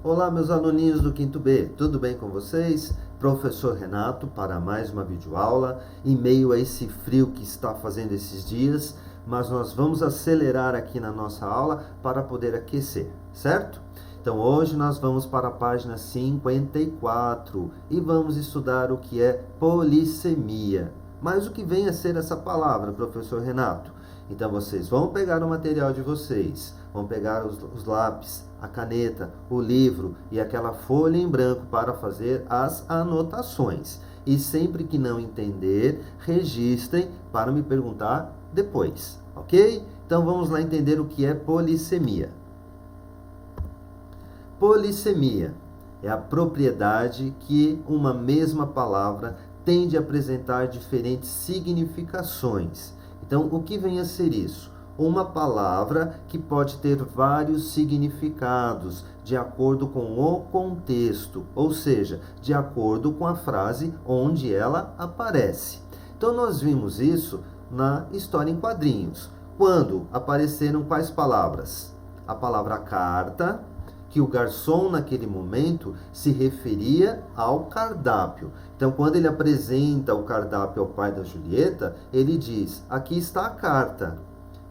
Olá, meus aluninhos do quinto B, tudo bem com vocês? Professor Renato para mais uma videoaula em meio a esse frio que está fazendo esses dias, mas nós vamos acelerar aqui na nossa aula para poder aquecer, certo? Então hoje nós vamos para a página 54 e vamos estudar o que é polissemia. Mas o que vem a ser essa palavra, professor Renato? Então vocês vão pegar o material de vocês, vão pegar os lápis, a caneta, o livro e aquela folha em branco para fazer as anotações. E sempre que não entender, registrem para me perguntar depois, ok? Então vamos lá entender o que é polissemia. Polissemia é a propriedade que uma mesma palavra tende a apresentar diferentes significações. Então, o que vem a ser isso? Uma palavra que pode ter vários significados de acordo com o contexto, ou seja, de acordo com a frase onde ela aparece. Então, nós vimos isso na história em quadrinhos, quando apareceram quais palavras? A palavra carta, que o garçom naquele momento se referia ao cardápio. Então, quando ele apresenta o cardápio ao pai da Julieta, ele diz, aqui está a carta.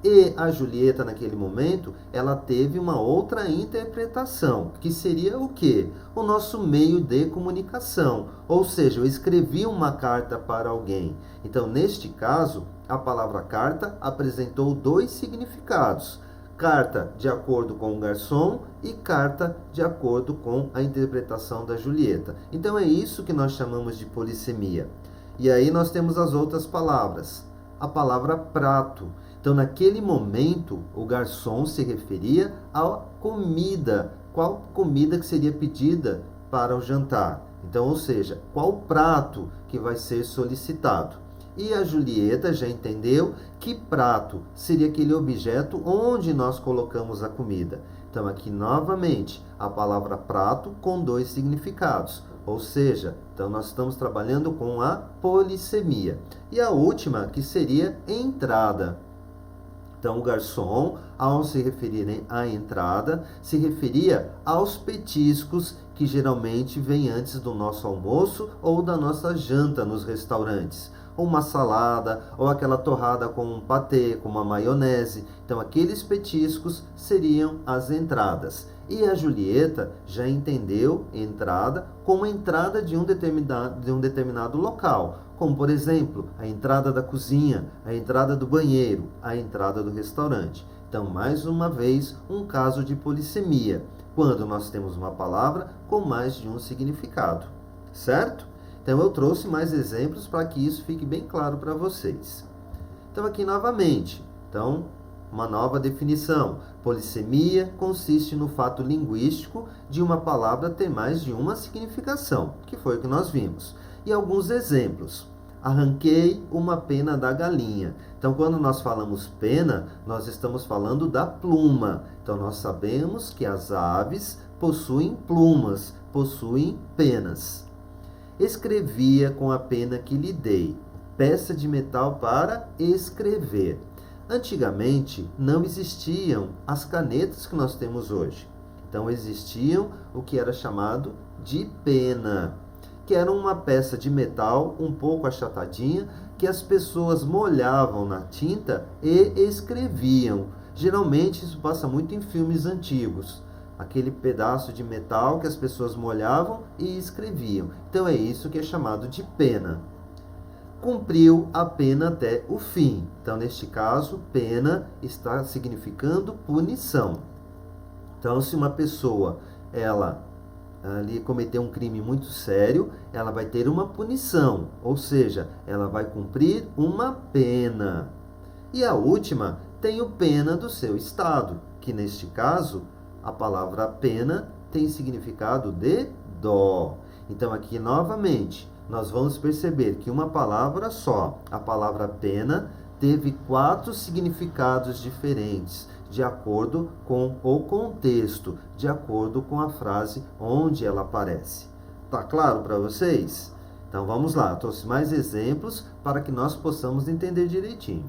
E a Julieta, naquele momento, ela teve uma outra interpretação, que seria o quê? O nosso meio de comunicação. Ou seja, eu escrevi uma carta para alguém. Então, neste caso, a palavra carta apresentou dois significados. Carta de acordo com o garçom e carta de acordo com a interpretação da Julieta. Então é isso que nós chamamos de polissemia. E aí nós temos as outras palavras. A palavra prato. Então naquele momento o garçom se referia à comida. Qual comida que seria pedida para o jantar? Então, ou seja, qual prato que vai ser solicitado? E a Julieta já entendeu que prato seria aquele objeto onde nós colocamos a comida. Então, aqui novamente, a palavra prato com dois significados. Ou seja, então nós estamos trabalhando com a polissemia. E a última, que seria entrada. Então, o garçom, ao se referir à entrada, se referia aos petiscos que geralmente vêm antes do nosso almoço ou da nossa janta nos restaurantes. Uma salada ou aquela torrada com um patê, com uma maionese. Então, aqueles petiscos seriam as entradas. E a Julieta já entendeu entrada como entrada de um determinado local. Como, por exemplo, a entrada da cozinha, a entrada do banheiro, a entrada do restaurante. Então, mais uma vez, um caso de polissemia, quando nós temos uma palavra com mais de um significado, certo? Então, eu trouxe mais exemplos para que isso fique bem claro para vocês. Então, aqui novamente, então, uma nova definição. Polissemia consiste no fato linguístico de uma palavra ter mais de uma significação, que foi o que nós vimos. E alguns exemplos. Arranquei uma pena da galinha. Então, quando nós falamos pena, nós estamos falando da pluma. Então, nós sabemos que as aves possuem plumas, possuem penas. Escrevia com a pena que lhe dei. Peça de metal para escrever. Antigamente, não existiam as canetas que nós temos hoje. Então, existiam o que era chamado de pena, que era uma peça de metal um pouco achatadinha, que as pessoas molhavam na tinta e escreviam. Geralmente, isso passa muito em filmes antigos. Aquele pedaço de metal que as pessoas molhavam e escreviam. Então, é isso que é chamado de pena. Cumpriu a pena até o fim. Então, neste caso, pena está significando punição. Então, se uma pessoa, ela ali cometeu um crime muito sério, ela vai ter uma punição, ou seja, ela vai cumprir uma pena. E a última tem o pena do seu estado, que neste caso, a palavra pena tem significado de dó. Então, aqui novamente, nós vamos perceber que uma palavra só, a palavra pena, teve 4 significados diferentes, de acordo com o contexto, de acordo com a frase onde ela aparece. Tá claro para vocês? Então vamos lá, trouxe mais exemplos para que nós possamos entender direitinho.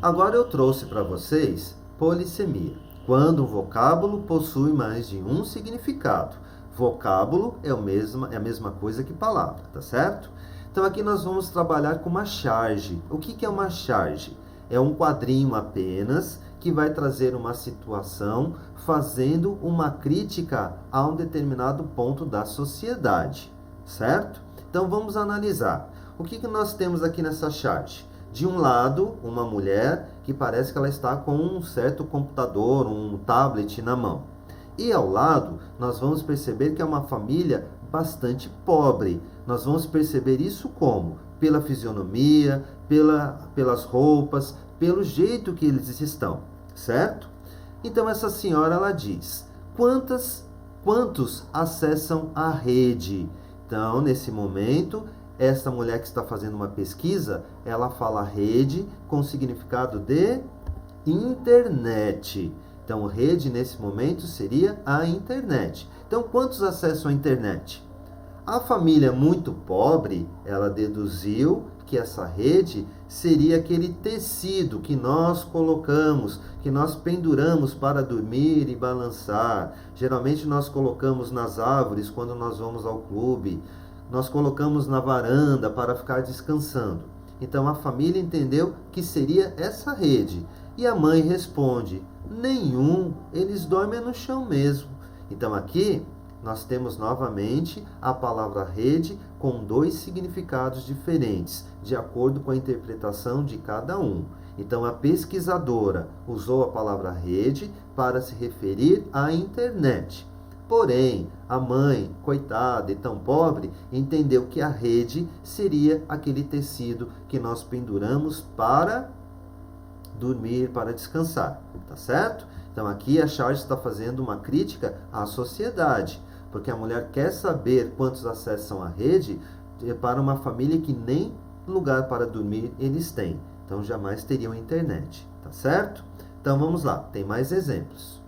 Agora eu trouxe para vocês polissemia. quando um vocábulo possui mais de um significado. Vocábulo é a mesma coisa que palavra, tá certo? Então aqui nós vamos trabalhar com uma charge. O que é uma charge? É um quadrinho apenas que vai trazer uma situação fazendo uma crítica a um determinado ponto da sociedade, certo? Então vamos analisar. O que nós temos aqui nessa charge? De um lado, uma mulher que parece que ela está com um certo computador, um tablet na mão. E ao lado, nós vamos perceber que é uma família bastante pobre. Nós vamos perceber isso como? Pela fisionomia, pelas roupas, pelo jeito que eles estão, certo? Então essa senhora, ela diz, quantos acessam a rede? Então, nesse momento, essa mulher que está fazendo uma pesquisa, ela fala rede com significado de internet. Então, rede nesse momento seria a internet. Então, quantos acessam a internet? A família muito pobre, ela deduziu que essa rede seria aquele tecido que nós colocamos, que nós penduramos para dormir e balançar. Geralmente nós colocamos nas árvores quando nós vamos ao clube. Nós colocamos na varanda para ficar descansando. Então a família entendeu que seria essa rede. E a mãe responde, nenhum, eles dormem no chão mesmo. Então aqui nós temos novamente a palavra rede com dois significados diferentes, de acordo com a interpretação de cada um. Então a pesquisadora usou a palavra rede para se referir à internet. Porém, a mãe, coitada e tão pobre, entendeu que a rede seria aquele tecido que nós penduramos para dormir, para descansar, tá certo? Então aqui a Charles está fazendo uma crítica à sociedade, porque a mulher quer saber quantos acessam a rede para uma família que nem lugar para dormir eles têm. Então jamais teriam internet, tá certo? Então vamos lá, tem mais exemplos.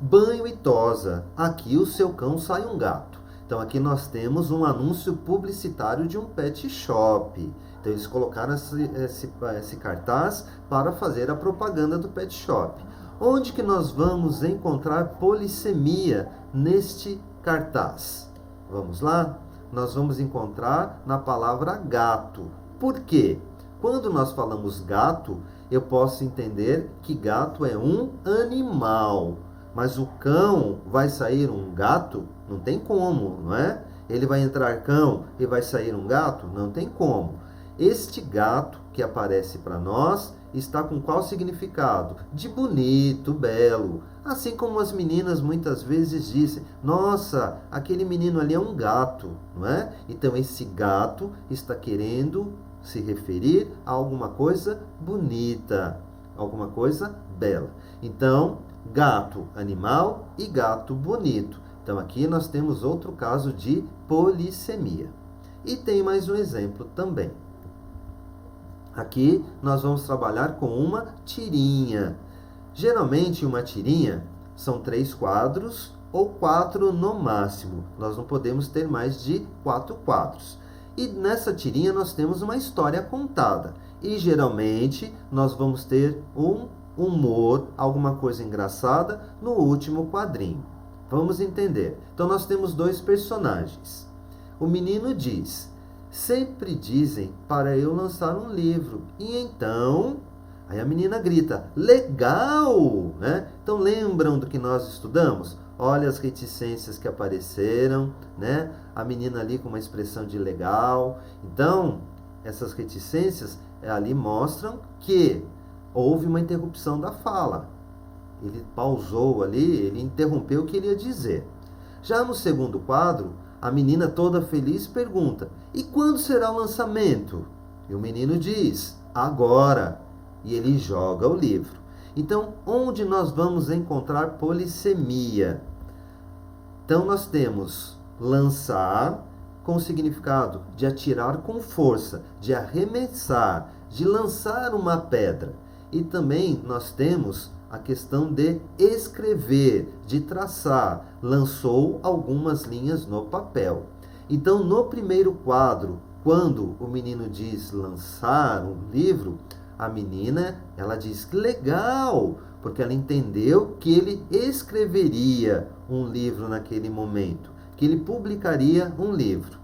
Banho e tosa, aqui o seu cão sai um gato. Então aqui nós temos um anúncio publicitário de um pet shop. Então eles colocaram esse cartaz para fazer a propaganda do pet shop. Onde que nós vamos encontrar polissemia neste cartaz? Vamos lá? Nós vamos encontrar na palavra gato. Por quê? Quando nós falamos gato, eu posso entender que gato é um animal. Mas o cão vai sair um gato? Não tem como, não é? Ele vai entrar cão e vai sair um gato? Não tem como. Este gato que aparece para nós está com qual significado? De bonito, belo. Assim como as meninas muitas vezes dizem, nossa, aquele menino ali é um gato, não é? Então esse gato está querendo se referir a alguma coisa bonita, alguma coisa bela. Então, gato, animal e gato bonito. Então aqui nós temos outro caso de polissemia. E tem mais um exemplo também. Aqui nós vamos trabalhar com uma tirinha. Geralmente uma tirinha são 3 quadros ou 4 no máximo. Nós não podemos ter mais de 4 quadros. E nessa tirinha nós temos uma história contada. E geralmente nós vamos ter um humor, alguma coisa engraçada no último quadrinho. Vamos entender. Então nós temos 2 personagens. O menino diz, sempre dizem para eu lançar um livro. E então, aí a menina grita, legal! Né? Então lembram do que nós estudamos? Olha as reticências que apareceram, né? A menina ali com uma expressão de legal. Então, essas reticências ali mostram que houve uma interrupção da fala. Ele pausou ali, ele interrompeu o que ele ia dizer. Já no segundo quadro, a menina toda feliz pergunta, e quando será o lançamento? E o menino diz, agora. E ele joga o livro. Então, onde nós vamos encontrar polissemia? Então, nós temos lançar com o significado de atirar com força, de arremessar, de lançar uma pedra. E também nós temos a questão de escrever, de traçar. Lançou algumas linhas no papel. Então, no primeiro quadro, quando o menino diz lançar um livro, a menina, ela diz, legal, porque ela entendeu que ele escreveria um livro naquele momento, que ele publicaria um livro.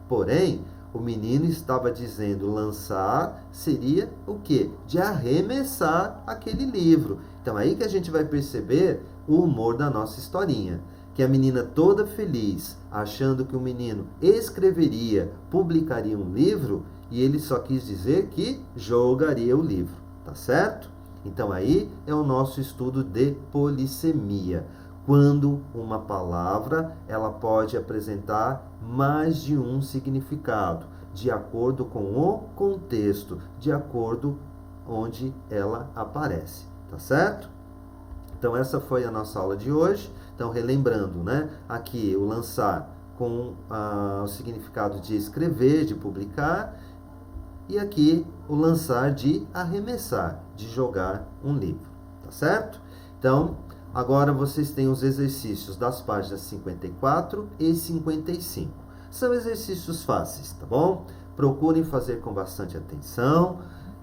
Porém, o menino estava dizendo lançar seria o quê? De arremessar aquele livro. Então aí que a gente vai perceber o humor da nossa historinha. Que a menina toda feliz, achando que o menino escreveria, publicaria um livro, e ele só quis dizer que jogaria o livro, tá certo? Então aí é o nosso estudo de polissemia. Quando uma palavra ela pode apresentar mais de um significado, de acordo com o contexto, de acordo onde ela aparece, tá certo? Então essa foi a nossa aula de hoje. Então relembrando, né? Aqui o lançar com o significado de escrever, de publicar, e aqui o lançar de arremessar, de jogar um livro, tá certo? Então agora vocês têm os exercícios das páginas 54 e 55. São exercícios fáceis, tá bom? Procurem fazer com bastante atenção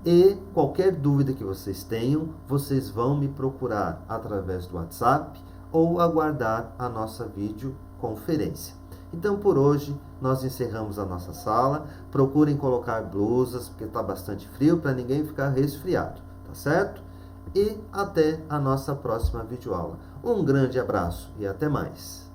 e qualquer dúvida que vocês tenham, vocês vão me procurar através do WhatsApp ou aguardar a nossa videoconferência. Então, por hoje, nós encerramos a nossa sala. Procurem colocar blusas, porque está bastante frio, para ninguém ficar resfriado, tá certo? E até a nossa próxima videoaula. Um grande abraço e até mais!